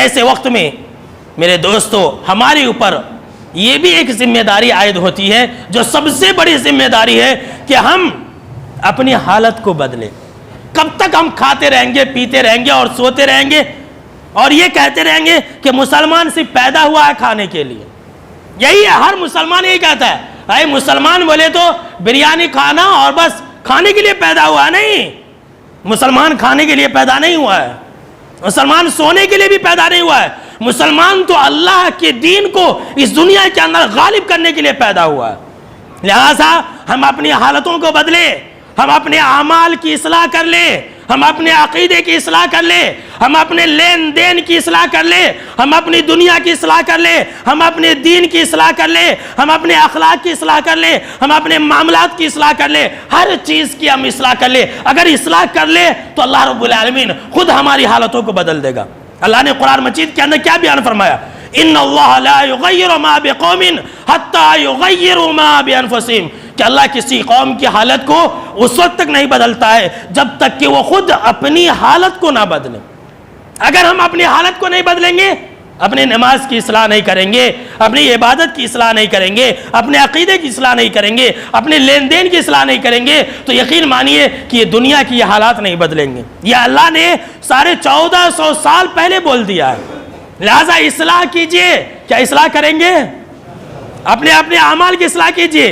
ایسے وقت میں میرے دوستو ہمارے اوپر یہ بھی ایک ذمہ داری عائد ہوتی ہے جو سب سے بڑی ذمہ داری ہے کہ ہم اپنی حالت کو بدلیں۔ کب تک ہم کھاتے رہیں گے، پیتے رہیں گے اور سوتے رہیں گے اور یہ کہتے رہیں گے کہ مسلمان صرف پیدا ہوا ہے کھانے کے لیے؟ یہی ہے، ہر مسلمان یہی کہتا ہے، اے مسلمان بولے تو بریانی کھانا اور بس کھانے کے لیے پیدا ہوا ہے۔ نہیں، مسلمان کھانے کے لیے پیدا نہیں ہوا ہے، مسلمان سونے کے لیے بھی پیدا نہیں ہوا ہے، مسلمان تو اللہ کے دین کو اس دنیا کے اندر غالب کرنے کے لیے پیدا ہوا ہے۔ لہذا ہم اپنی حالتوں کو بدلیں، ہم اپنے اعمال کی اصلاح کر لیں، ہم اپنے عقیدے کی اصلاح کر لیں، ہم اپنے لین دین کی اصلاح کر لیں، ہم اپنی دنیا کی اصلاح کر لیں، ہم اپنے دین کی اصلاح کر لیں، ہم اپنے اخلاق کی اصلاح کر لیں، ہم اپنے معاملات کی اصلاح کر لیں، ہر چیز کی ہم اصلاح کر لیں۔ اگر اصلاح کر لیں تو اللہ رب العالمین خود ہماری حالتوں کو بدل دے گا۔ اللہ نے قرآن مجید کے اندر کیا بیان فرمایا؟ ان اللہ لا یغیر ما بقوم حتی یغیروا ما بانفسہم، کہ اللہ کسی قوم کی حالت کو اس وقت تک نہیں بدلتا ہے جب تک کہ وہ خود اپنی حالت کو نہ بدلیں۔ اگر ہم اپنی حالت کو نہیں بدلیں گے، اپنی نماز کی اصلاح نہیں کریں گے، اپنی عبادت کی اصلاح نہیں کریں گے، اپنے عقیدے کی اصلاح نہیں کریں گے، اپنے لین دین کی اصلاح نہیں کریں گے، تو یقین مانیے کہ یہ دنیا کی یہ حالات نہیں بدلیں گے۔ یہ اللہ نے 1450 سال پہلے بول دیا ہے۔ لہذا اصلاح کیجئے۔ کیا اصلاح کریں گے؟ اپنے اعمال کی اصلاح کیجئے۔